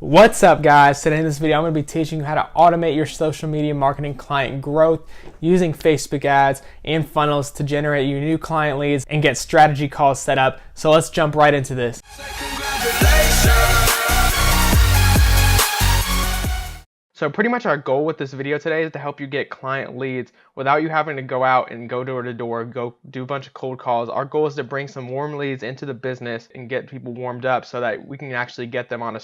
What's up, guys? Today in this video I'm going to be teaching you how to automate your social media marketing client growth using Facebook ads and funnels to generate you new client leads and get strategy calls set up. So let's jump right into this. So pretty much our goal with this video today is to help you get client leads without you having to go out and go door to door, go do a bunch of cold calls. Our goal is to bring some warm leads into the business and get people warmed up so that we can actually get them on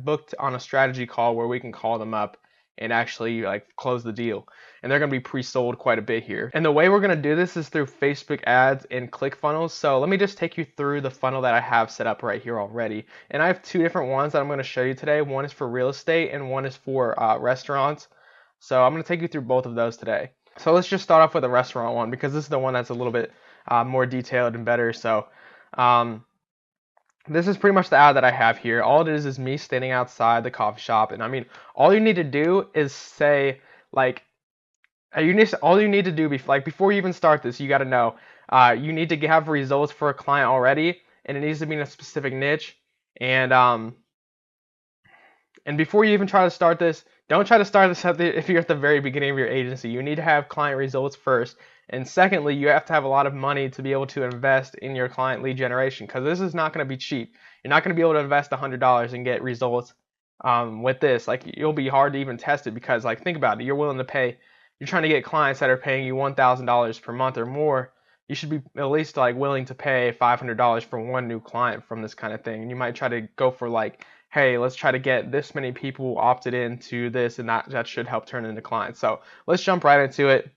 booked on a strategy call where we can call them up and actually close the deal. And they're going to be pre-sold quite a bit here. And the way we're going to do this is through Facebook ads and ClickFunnels. So let me just take you through the funnel that I have set up right here already. And I have two different ones that I'm going to show you today. One is for real estate and one is for restaurants. So I'm going to take you through both of those today. So let's just start off with the restaurant one because this is the one that's a little bit more detailed and better. So this is pretty much the ad that I have here. All it is me standing outside the coffee shop. And I mean, all you need to do is say all you need to do before you even start this, you got to know you need to have results for a client already, and it needs to be in a specific niche. And before you even try to start this, don't try to start this if you're at the very beginning of your agency. You need to have client results first. And secondly, you have to have a lot of money to be able to invest in your client lead generation, because this is not going to be cheap. You're not going to be able to invest $100 and get results with this. You'll be hard to even test it because think about it. You're trying to get clients that are paying you $1,000 per month or more. You should be at least willing to pay $500 for one new client from this kind of thing. And you might try to go for hey, let's try to get this many people opted into this, and that should help turn into clients. So let's jump right into it.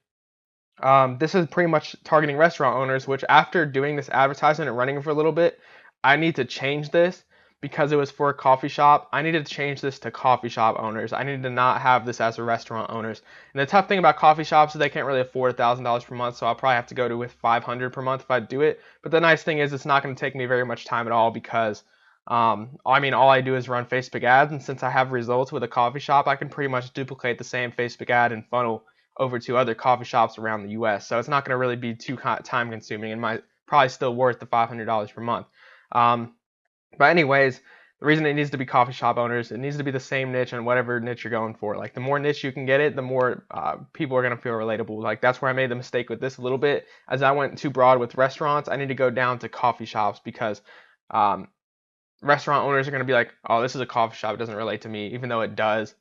This is pretty much targeting restaurant owners, which after doing this advertisement and running it for a little bit, I need to change this because it was for a coffee shop. I needed to change this to coffee shop owners. I needed to not have this as a restaurant owners. And the tough thing about coffee shops is they can't really afford $1,000 per month, so I'll probably have to go to with $500 per month if I do it. But the nice thing is it's not going to take me very much time at all because all I do is run Facebook ads, and since I have results with a coffee shop, I can pretty much duplicate the same Facebook ad and funnel over to other coffee shops around the US. So it's not going to really be too time consuming and might probably still worth the $500 per month. But anyways, the reason it needs to be coffee shop owners, it needs to be the same niche and whatever niche you're going for. The more niche you can get it, the more people are going to feel relatable. That's where I made the mistake with this a little bit. As I went too broad with restaurants, I need to go down to coffee shops because restaurant owners are going to be like, oh, this is a coffee shop. It doesn't relate to me, even though it does.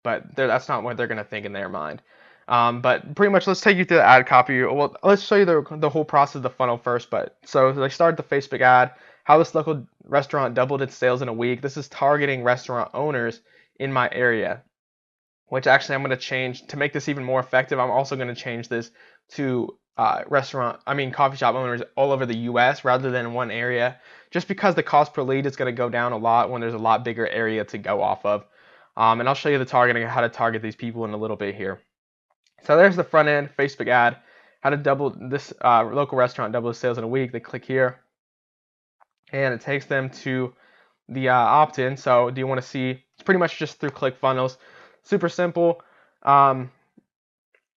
But that's not what they're going to think in their mind. But pretty much, let's take you through the ad copy. Well, let's show you the whole process of the funnel first. So they started the Facebook ad. How this local restaurant doubled its sales in a week. This is targeting restaurant owners in my area, which actually I'm going to change to make this even more effective. I'm also going to change this to coffee shop owners all over the US rather than one area, just because the cost per lead is going to go down a lot when there's a lot bigger area to go off of. And I'll show you the targeting of how to target these people in a little bit here. So there's the front end Facebook ad. How to double this local restaurant double its sales in a week. They click here, and it takes them to the opt-in. So do you want to see? It's pretty much just through ClickFunnels. Super simple. And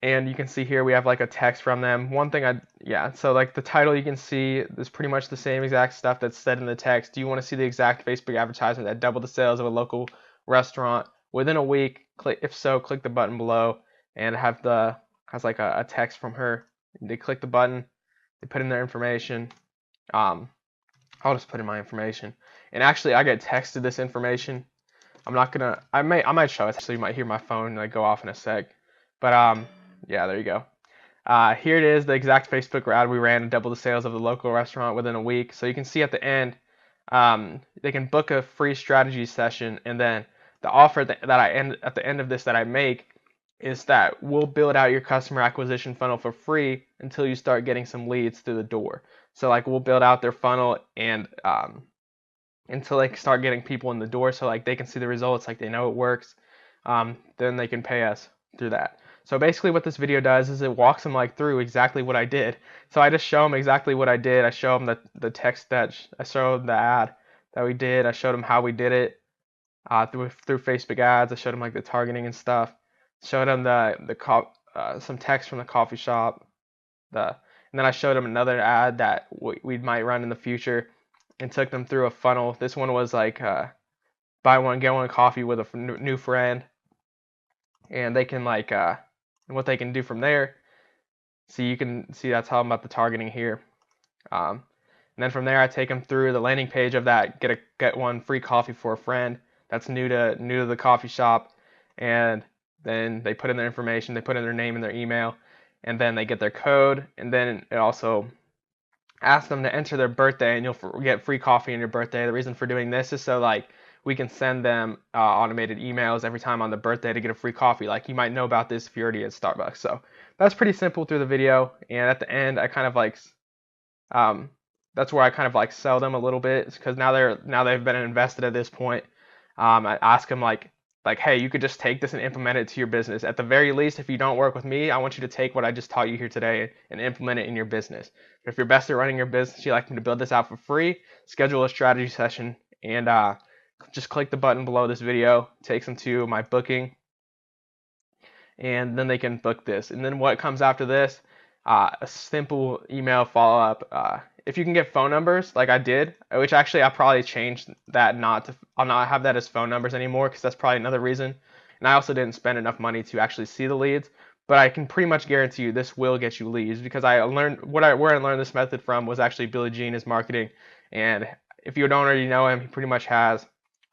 you can see here we have a text from them. So the title you can see is pretty much the same exact stuff that's said in the text. Do you want to see the exact Facebook advertisement that doubled the sales of a local restaurant within a week? If so, click the button below, and has a text from her. They click the button, they put in their information. I'll just put in my information, and actually I get texted this information. I might show it, so you might hear my phone go off in a sec. But yeah, there you go. Here it is, the exact Facebook ad we ran to double the sales of the local restaurant within a week. So you can see at the end, they can book a free strategy session, and then the offer at the end of this that I make is that we'll build out your customer acquisition funnel for free until you start getting some leads through the door. So we'll build out their funnel and until they start getting people in the door, so they can see the results, they know it works. Then they can pay us through that. So basically what this video does is it walks them through exactly what I did. So I just show them exactly what I did. I show them the text that I showed, the ad that we did. I showed them how we did it through Facebook ads. I showed them the targeting and stuff. Showed them some text from the coffee shop. And then I showed them another ad that we might run in the future, and took them through a funnel. This one was buy one get one coffee with a new friend, and they can like and what they can do from there. So you can see that's how I'm about the targeting here. And then from there, I take them through the landing page of that get one free coffee for a friend that's new to the coffee shop, and then they put in their information, they put in their name and their email, and then they get their code, and then it also asks them to enter their birthday, and you'll get free coffee on your birthday. The reason for doing this is so like we can send them automated emails every time on the birthday to get a free coffee. Like you might know about this if you're already at Starbucks. So that's pretty simple through the video, and at the end, I kind of like that's where I kind of like sell them a little bit because now they've been invested at this point. I ask them like, hey, you could just take this and implement it to your business. At the very least, if you don't work with me, I want you to take what I just taught you here today and implement it in your business. If you're best at running your business, you'd like me to build this out for free, schedule a strategy session, and just click the button below this video. It takes them to my booking, and then they can book this. And then what comes after this, a simple email follow-up. If you can get phone numbers like I did, which actually I probably changed that I'll not have that as phone numbers anymore because that's probably another reason. And I also didn't spend enough money to actually see the leads, but I can pretty much guarantee you this will get you leads because I learned where I learned this method from was actually Billy Jean is marketing. And if you don't already know him, he pretty much has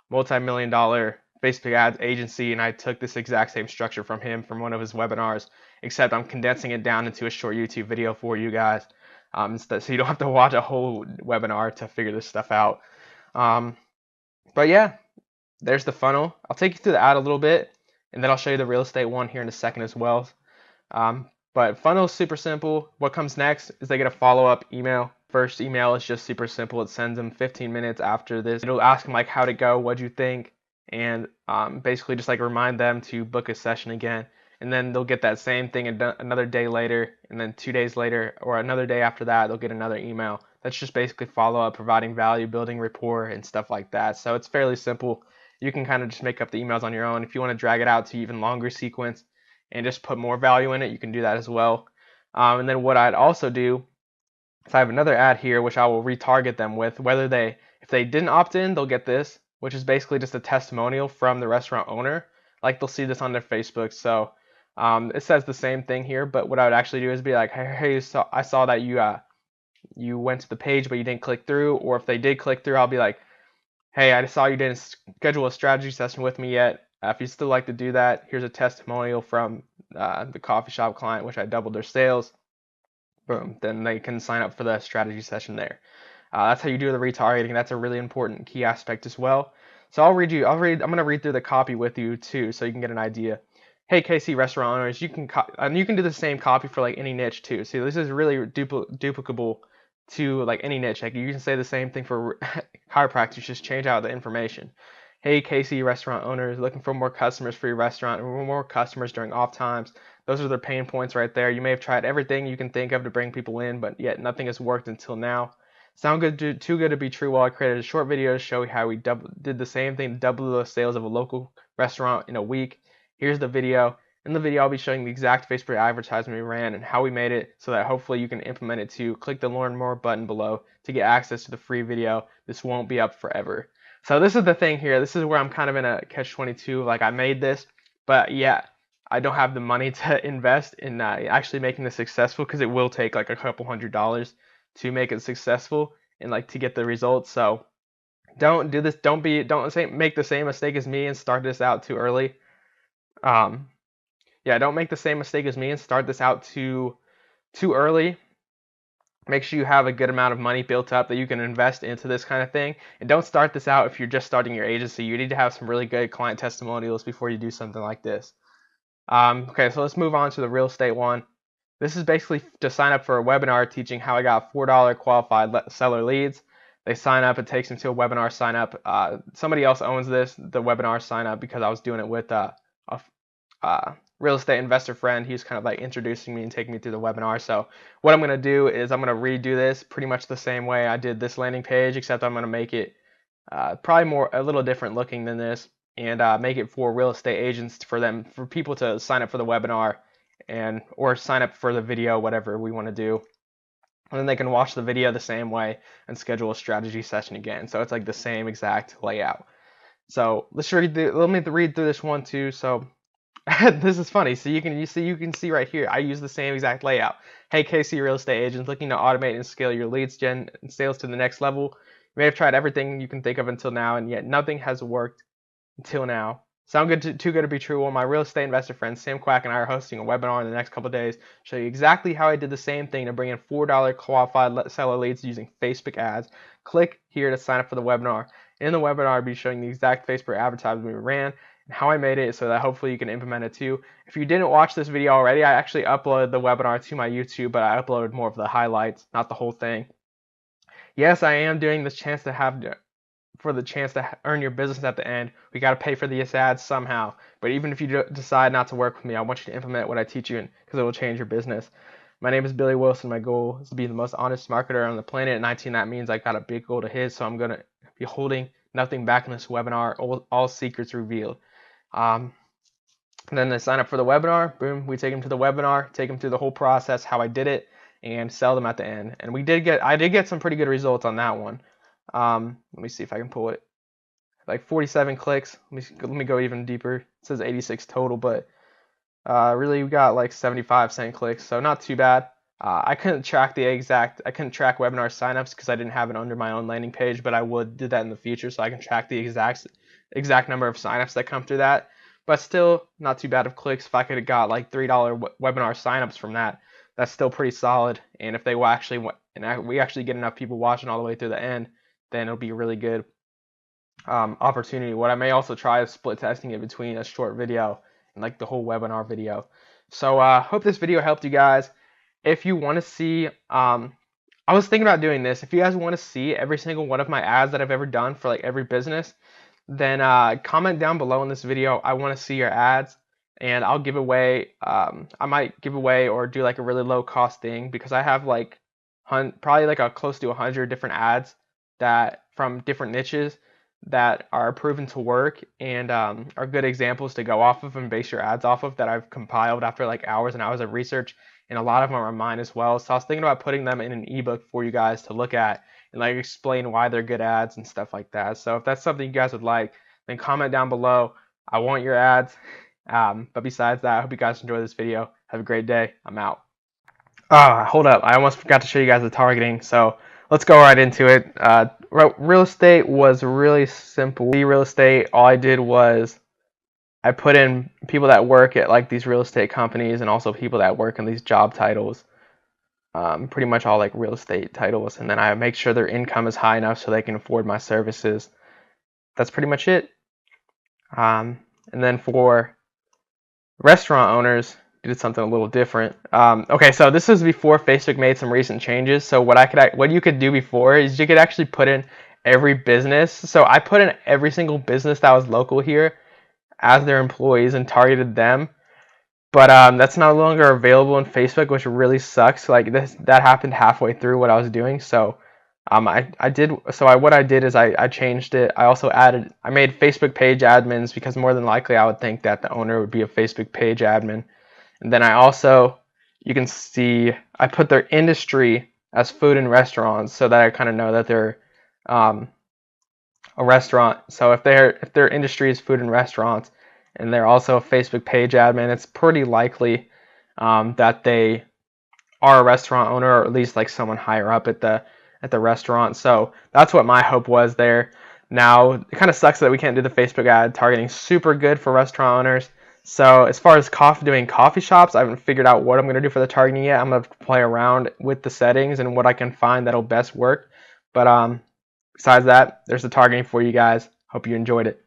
multi-million-dollar Facebook ads agency, and I took this exact same structure from him from one of his webinars, except I'm condensing it down into a short YouTube video for you guys, so you don't have to watch a whole webinar to figure this stuff out. But yeah, there's the funnel. I'll take you through the ad a little bit, and then I'll show you the real estate one here in a second as well. But funnel is super simple. What comes next is they get a follow-up email. First email is just super simple. It sends them 15 minutes after this. It'll ask them like how'd it go, what'd you think, and basically just like remind them to book a session again. And then they'll get that same thing another day later, and then 2 days later, or another day after that, they'll get another email. That's just basically follow-up, providing value, building rapport, and stuff like that. So it's fairly simple. You can kind of just make up the emails on your own. If you want to drag it out to even longer sequence and just put more value in it, you can do that as well. And then what I'd also do is I have another ad here which I will retarget them with. If they didn't opt in, they'll get this, which is basically just a testimonial from the restaurant owner. Like they'll see this on their Facebook. So it says the same thing here, but what I would actually do is be like, hey, so I saw that you went to the page but you didn't click through. Or if they did click through, I'll be like, hey, I saw you didn't schedule a strategy session with me yet. If you still like to do that, here's a testimonial from the coffee shop client, which I doubled their sales. Boom, then they can sign up for the strategy session there. That's how you do the retargeting. That's a really important key aspect as well. So I'm going to read through the copy with you too, so you can get an idea. Hey, KC restaurant owners, you can do the same copy for like any niche too. See, this is really duplicable to like any niche. Like you can say the same thing for chiropractors, just change out the information. Hey, KC restaurant owners, looking for more customers for your restaurant, or more customers during off times. Those are their pain points right there. You may have tried everything you can think of to bring people in, but yet nothing has worked until now. Sound good, too good to be true. Well, I created a short video to show you how we did the same thing, double the sales of a local restaurant in a week. Here's the video. In the video, I'll be showing the exact Facebook advertisement we ran and how we made it so that hopefully you can implement it too. Click the Learn More button below to get access to the free video. This won't be up forever. So this is the thing here. This is where I'm kind of in a catch-22. Like I made this, but yeah, I don't have the money to invest in actually making this successful because it will take like a couple $100s to make it successful and like to get the results. So don't do this. Don't make the same mistake as me and start this out too early. Yeah, don't make the same mistake as me and start this out too early. Make sure you have a good amount of money built up that you can invest into this kind of thing. And don't start this out if you're just starting your agency. You need to have some really good client testimonials before you do something like this. Okay, so let's move on to the real estate one. This is basically to sign up for a webinar teaching how I got $4 qualified seller leads. They sign up, it takes them to a webinar sign up. Somebody else owns the webinar sign up because I was doing it with a real estate investor friend. He's kind of like introducing me and taking me through the webinar. So what I'm going to do is I'm going to redo this pretty much the same way I did this landing page, except I'm going to make it probably a little different looking than this, and make it for real estate agents, for people to sign up for the webinar or sign up for the video, whatever we want to do. And then they can watch the video the same way and schedule a strategy session again. So it's like the same exact layout. So let me read through this one too. So this is funny. So you can see right here. I use the same exact layout. Hey KC real estate agents looking to automate and scale your leads gen and sales to the next level. You may have tried everything you can think of until now, and yet nothing has worked until now. Sound too good to be true. Well, my real estate investor friend Sam Quack and I are hosting a webinar in the next couple of days. Show you exactly how I did the same thing to bring in $4 qualified seller leads using Facebook ads. Click here to sign up for the webinar. In the webinar, I'll be showing the exact Facebook advertisement we ran and how I made it so that hopefully you can implement it too. If you didn't watch this video already, I actually uploaded the webinar to my YouTube, but I uploaded more of the highlights, not the whole thing. Yes, I am doing this for the chance to earn your business at the end. We got to pay for these ads somehow. But even if you decide not to work with me, I want you to implement what I teach you because it will change your business. My name is Billy Wilson. My goal is to be the most honest marketer on the planet. At 19, that means I got a big goal to hit, so I'm going to be holding nothing back in this webinar, all secrets revealed. And then they sign up for the webinar. Boom, we take them to the webinar, take them through the whole process, how I did it, and sell them at the end. And I did get some pretty good results on that one. Let me see if I can pull it. Like 47 clicks. Let me go even deeper. It says 86 total, but really we got like 75% clicks, so not too bad. I couldn't track webinar signups because I didn't have it under my own landing page, but I would do that in the future so I can track the exact number of signups that come through that. But still not too bad of clicks. If I could have got like $3 webinar signups from that, that's still pretty solid. And if we actually get enough people watching all the way through the end, then it'll be a really good opportunity. What I may also try is split testing it between a short video and like the whole webinar video. So hope this video helped you guys. If you want to see, I was thinking about doing this. If you guys want to see every single one of my ads that I've ever done for like every business, then comment down below in this video. I want to see your ads, and I'll give away. I might give away or do like a really low cost thing because I have like probably like close to 100 different ads that from different niches that are proven to work and are good examples to go off of and base your ads off of that I've compiled after like hours and hours of research, and a lot of them are mine as well. So I was thinking about putting them in an ebook for you guys to look at and like explain why they're good ads and stuff like that. So if that's something you guys would like, then comment down below. I want your ads. But besides that, I hope you guys enjoy this video. Have a great day. I'm out. Hold up. I almost forgot to show you guys the targeting. So let's go right into it. Real estate was really simple. Real estate, all I did was I put in people that work at like these real estate companies and also people that work in these job titles. Pretty much all like real estate titles, and then I make sure their income is high enough so they can afford my services. That's pretty much it. And then for restaurant owners, did something a little different. Okay, so this was before Facebook made some recent changes. So what you could do before is you could actually put in every business. So I put in every single business that was local here as their employees and targeted them. But that's no longer available in Facebook, which really sucks. Like that happened halfway through what I was doing. So what I did is I changed it. I made Facebook page admins because more than likely I would think that the owner would be a Facebook page admin. And then you can see I put their industry as food and restaurants so that I kind of know that they're a restaurant. So if their industry is food and restaurants and they're also a Facebook page admin, it's pretty likely that they are a restaurant owner, or at least like someone higher up at the restaurant. So that's what my hope was there. Now it kind of sucks that we can't do the Facebook ad targeting super good for restaurant owners. So as far as doing coffee shops, I haven't figured out what I'm going to do for the targeting yet. I'm going to play around with the settings and what I can find that'll best work. But besides that, there's the targeting for you guys. Hope you enjoyed it.